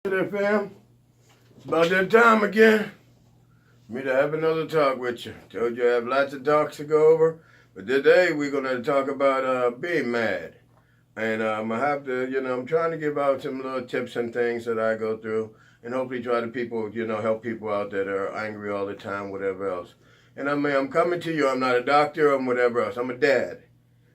Hey there, fam. It's about that time again. Me to have another talk with you. Told you I have lots of talks to go over, but today we're gonna talk about being mad. And I have to, I'm trying to give out some little tips and things that I go through, and hopefully try to help people out that are angry all the time, whatever else. And I'm coming to you. I'm not a doctor or whatever else. I'm a dad.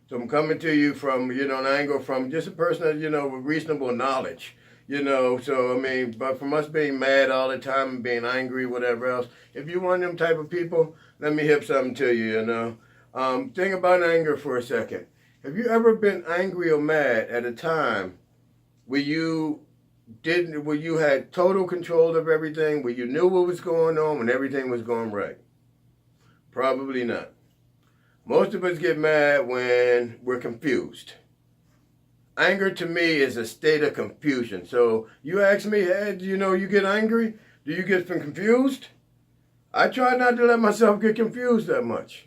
So I'm coming to you from, an angle from just a person that, with reasonable knowledge. But from us being mad all the time and being angry, whatever else, if you want them type of people, let me hip something to you, Think about anger for a second. Have you ever been angry or mad at a time where where you had total control of everything, where you knew what was going on, when everything was going right? Probably not. Most of us get mad when we're confused. Anger to me is a state of confusion. So you ask me, hey, you get angry? Do you get confused? I try not to let myself get confused that much.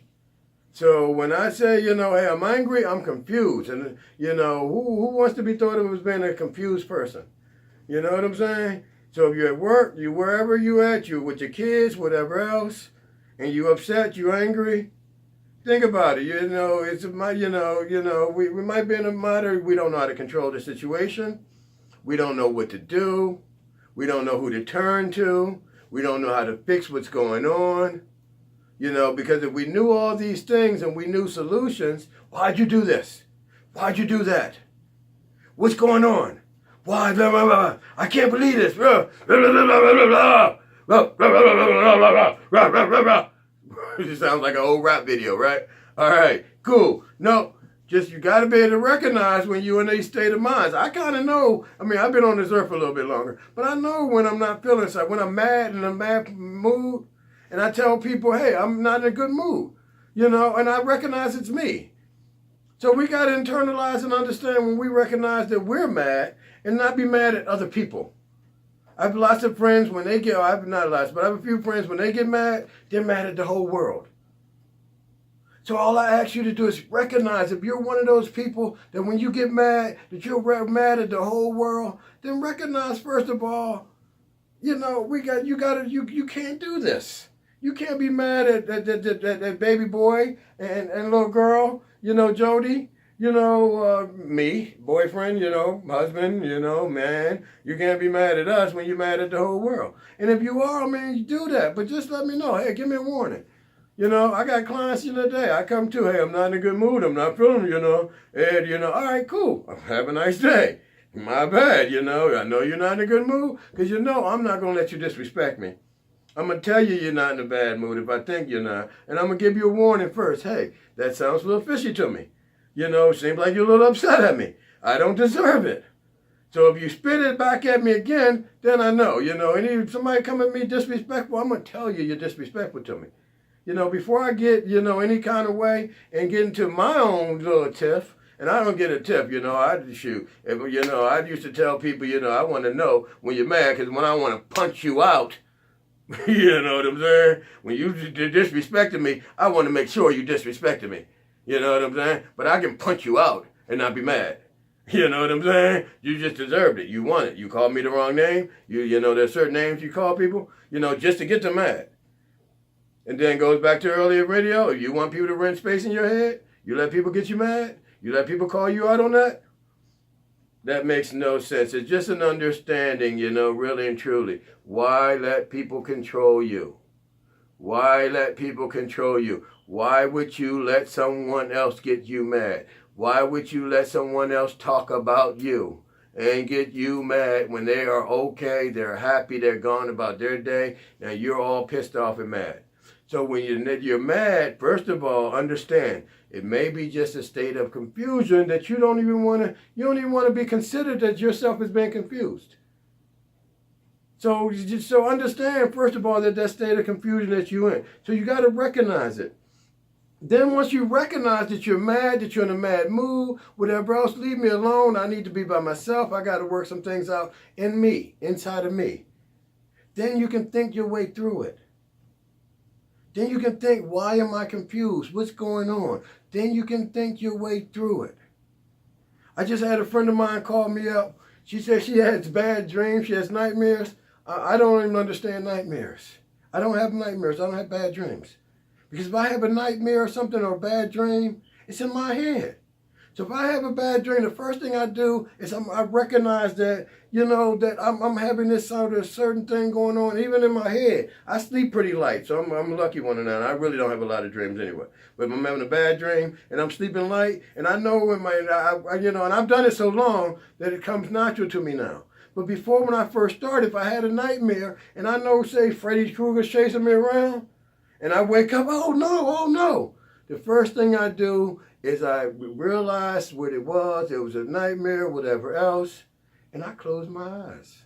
So when I say, hey, I'm angry, I'm confused. And, who wants to be thought of as being a confused person? You know what I'm saying? So if you're at work, wherever you at, you with your kids, whatever else, and you upset, you angry, think about it. We might be in a matter. We don't know how to control the situation. We don't know what to do. We don't know who to turn to. We don't know how to fix what's going on. Because if we knew all these things and we knew solutions, why'd you do this? Why'd you do that? What's going on? Why? Blah, blah, blah. I can't believe this. It sounds like an old rap video, right? All right, cool. No, just you got to be able to recognize when you're in a state of mind. I kind of know. I've been on this earth for a little bit longer, but I know when I'm not feeling so. When I'm mad in a bad mood, and I tell people, hey, I'm not in a good mood, and I recognize it's me. So we got to internalize and understand when we recognize that we're mad and not be mad at other people. I have lots of friends when they get, I have not lots, but I have a few friends when they get mad, they're mad at the whole world. So all I ask you to do is recognize if you're one of those people that when you get mad, that you're mad at the whole world, then recognize first of all, you can't do this. You can't be mad at that baby boy and little girl, Jody. Me, boyfriend, husband, man, you can't be mad at us when you're mad at the whole world. And if you are, you do that. But just let me know. Hey, give me a warning. I got clients today. I come to, hey, I'm not in a good mood. I'm not feeling, and, all right, cool. Have a nice day. My bad, I know you're not in a good mood because, I'm not going to let you disrespect me. I'm going to tell you you're not in a bad mood if I think you're not. And I'm going to give you a warning first. Hey, that sounds a little fishy to me. Seems like you're a little upset at me. I don't deserve it. So if you spit it back at me again, then I know, and if somebody come at me disrespectful, I'm going to tell you you're disrespectful to me. Before I get, any kind of way and get into my own little tiff, and I don't get a tip, I shoot. I used to tell people, I want to know when you're mad, because when I want to punch you out, you know what I'm saying? When you disrespected me, I want to make sure you disrespected me. You know what I'm saying? But I can punch you out and not be mad. You know what I'm saying? You just deserved it. You won it. You called me the wrong name. There's certain names you call people, just to get them mad. And then it goes back to earlier video. If you want people to rent space in your head, you let people get you mad. You let people call you out on that. That makes no sense. It's just an understanding, really and truly. Why let people control you? Why let people control you? Why would you let someone else get you mad? Why would you let someone else talk about you and get you mad when they are okay, they're happy, they're gone about their day, and you're all pissed off and mad? So when you're mad, first of all, understand, it may be just a state of confusion that you don't even want to be considered that yourself as being confused. So understand, first of all, that state of confusion that you're in. So you got to recognize it. Then once you recognize that you're mad, that you're in a mad mood, whatever else, leave me alone. I need to be by myself. I got to work some things out in me, inside of me. Then you can think your way through it. Then you can think, why am I confused? What's going on? Then you can think your way through it. I just had a friend of mine call me up. She said she has bad dreams. She has nightmares. I don't even understand nightmares. I don't have nightmares. I don't have bad dreams. Because if I have a nightmare or something or a bad dream, it's in my head. So if I have a bad dream, the first thing I do is I recognize that, that I'm having this sort of certain thing going on, even in my head. I sleep pretty light, so I'm a lucky one in that. I really don't have a lot of dreams anyway. But if I'm having a bad dream and I'm sleeping light, and I know when and I've done it so long that it comes natural to me now. But before, when I first started, if I had a nightmare and I know, say, Freddy Krueger's chasing me around, and I wake up, oh no. The first thing I do is I realized what it was a nightmare, whatever else, and I close my eyes.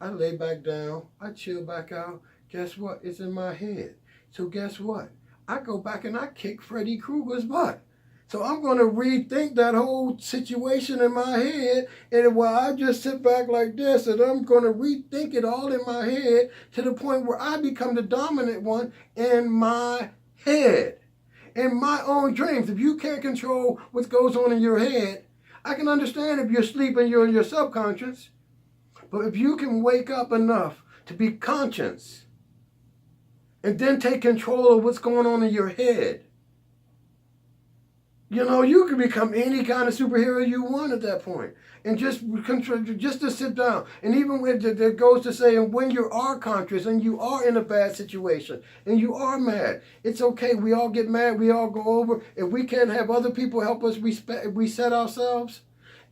I lay back down, I chill back out. Guess what? It's in my head. So guess what? I go back and I kick Freddy Krueger's butt. So I'm going to rethink that whole situation in my head, and while I just sit back like this, and I'm going to rethink it all in my head to the point where I become the dominant one in my head. In my own dreams. If you can't control what goes on in your head, I can understand if you're sleeping, you're in your subconscious. But if you can wake up enough to be conscious and then take control of what's going on in your head, you can become any kind of superhero you want at that point. And just to sit down. And even when it goes to say, and when you are conscious and you are in a bad situation and you are mad, it's okay. We all get mad. We all go over. If we can't have other people help us reset ourselves,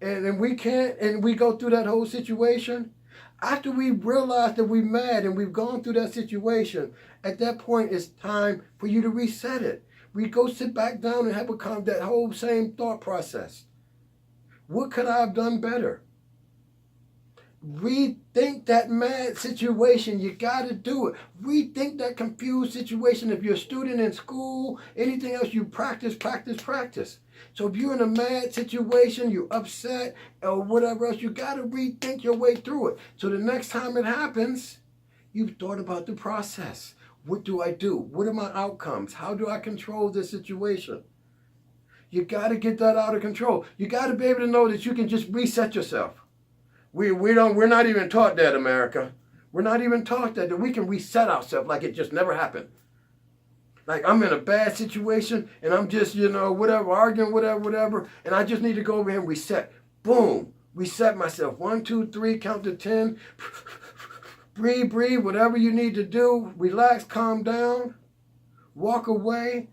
and we can't, and we go through that whole situation, after we realize that we're mad and we've gone through that situation, at that point it's time for you to reset it. We go sit back down and have that whole same thought process. What could I have done better? Rethink that mad situation. You got to do it. Rethink that confused situation. If you're a student in school, anything else, you practice. So if you're in a mad situation, you're upset or whatever else, you got to rethink your way through it. So the next time it happens, you've thought about the process. What do I do? What are my outcomes? How do I control this situation? You got to get that out of control. You got to be able to know that you can just reset yourself. We're not even taught that, America. We're not even taught that we can reset ourselves like it just never happened. Like I'm in a bad situation and I'm just, whatever, arguing, whatever, and I just need to go over here and reset. Boom, reset myself. 1, 2, 3, count to 10. Breathe, whatever you need to do. Relax, calm down, walk away.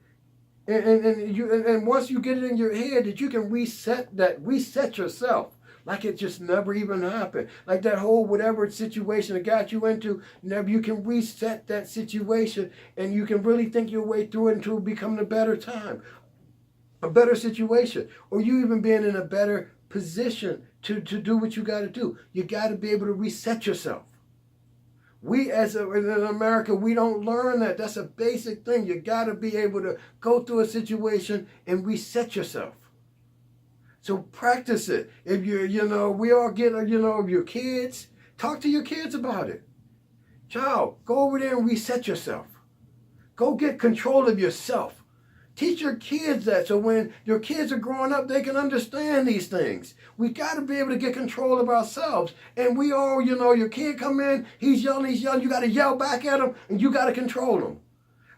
And once you get it in your head that you can reset yourself like it just never even happened. Like that whole whatever situation that got you into, you can reset that situation and you can really think your way through it until becoming a better time, a better situation, or you even being in a better position to do what you got to do. You got to be able to reset yourself. We in America, we don't learn that. That's a basic thing. You got to be able to go through a situation and reset yourself. So practice it. If we all get, if your kids, talk to your kids about it. Child, go over there and reset yourself. Go get control of yourself. Teach your kids that so when your kids are growing up, they can understand these things. We got to be able to get control of ourselves. And we all, your kid come in, he's yelling, you got to yell back at him and you got to control him.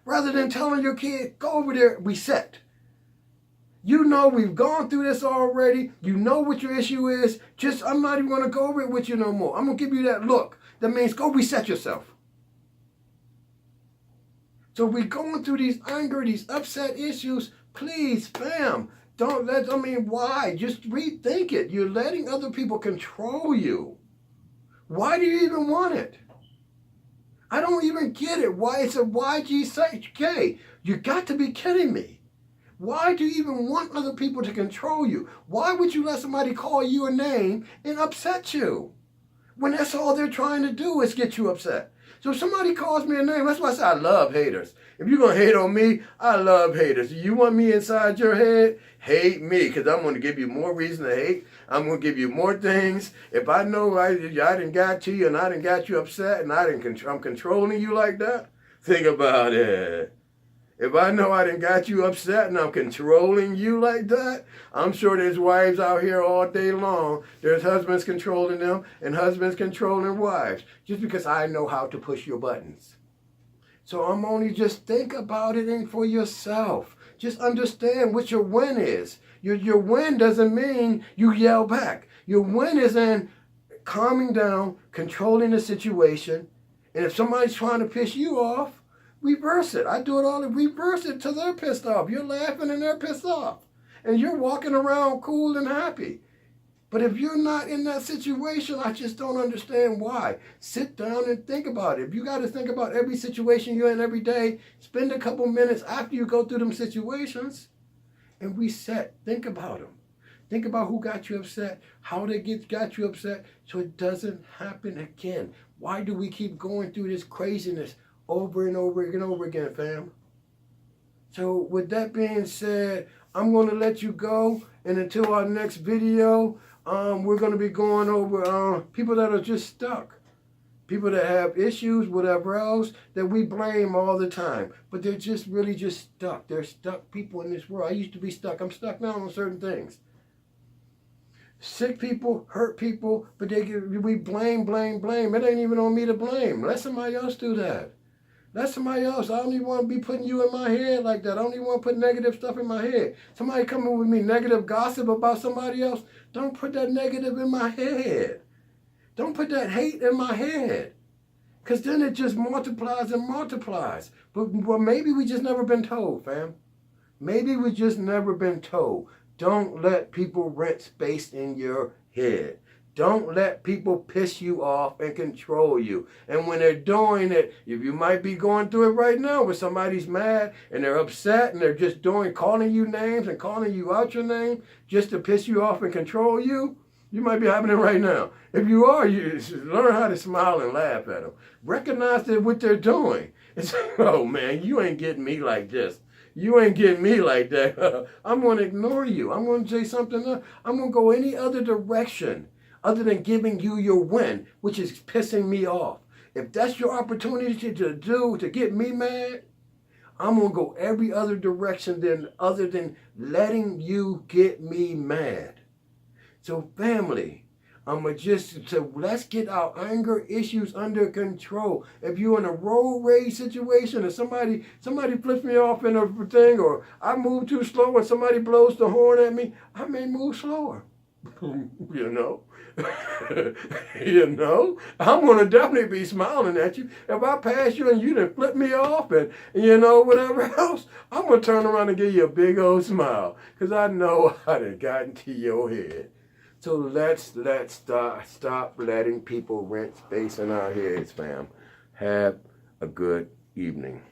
Rather than telling your kid, go over there, reset. We've gone through this already. You know what your issue is. I'm not even going to go over it with you no more. I'm going to give you that look. That means go reset yourself. So we're going through these anger, these upset issues. Please, fam, why? Just rethink it. You're letting other people control you. Why do you even want it? I don't even get it. Why it's a YGK? You got to be kidding me. Why do you even want other people to control you? Why would you let somebody call you a name and upset you? When that's all they're trying to do is get you upset. So if somebody calls me a name, that's why I say I love haters. If you're going to hate on me, I love haters. You want me inside your head? Hate me, because I'm going to give you more reason to hate. I'm going to give you more things. If I know I done got to you and I done got you upset and I'm controlling you like that, think about it. If I know I done got you upset and I'm controlling you like that, I'm sure there's wives out here all day long. There's husbands controlling them and husbands controlling wives just because I know how to push your buttons. So I'm only just think about it and for yourself. Just understand what your win is. Your win doesn't mean you yell back. Your win is in calming down, controlling the situation. And if somebody's trying to piss you off, reverse it. I do it all. Reverse it till they're pissed off. You're laughing and they're pissed off. And you're walking around cool and happy. But if you're not in that situation, I just don't understand why. Sit down and think about it. If you got to think about every situation you're in every day, spend a couple minutes after you go through them situations and reset. Think about them. Think about who got you upset, how they got you upset, so it doesn't happen again. Why do we keep going through this craziness over and over and over again, fam? So with that being said, I'm going to let you go. And until our next video, we're going to be going over people that are just stuck. People that have issues, whatever else, that we blame all the time. But they're just really just stuck. They're stuck people in this world. I used to be stuck. I'm stuck now on certain things. Sick people, hurt people, but we blame. It ain't even on me to blame. Let somebody else do that. Let somebody else. I don't even want to be putting you in my head like that. I don't even want to put negative stuff in my head. Somebody coming with me, negative gossip about somebody else, don't put that negative in my head. Don't put that hate in my head. Because then it just multiplies and multiplies. But well, maybe we just never been told, fam. Maybe we just never been told. Don't let people rent space in your head. Don't let people piss you off and control you. And when they're doing it, if you might be going through it right now where somebody's mad and they're upset and they're just calling you names and calling you out your name just to piss you off and control you, you might be having it right now. If you are, you learn how to smile and laugh at them. Recognize that what they're doing. And say, oh man, you ain't getting me like this. You ain't getting me like that. I'm going to ignore you. I'm going to say something else. I'm going to go any other direction other than giving you your win, which is pissing me off. If that's your opportunity to get me mad, I'm going to go every other direction other than letting you get me mad. So family, let's get our anger issues under control. If you're in a road rage situation and somebody flips me off in a thing, or I move too slow and somebody blows the horn at me, I may move slower. You know? You know? I'm going to definitely be smiling at you. If I pass you and you done flip me off and you know, whatever else, I'm going to turn around and give you a big old smile because I know I done gotten to your head. So let's stop letting people rent space in our heads, fam. Have a good evening.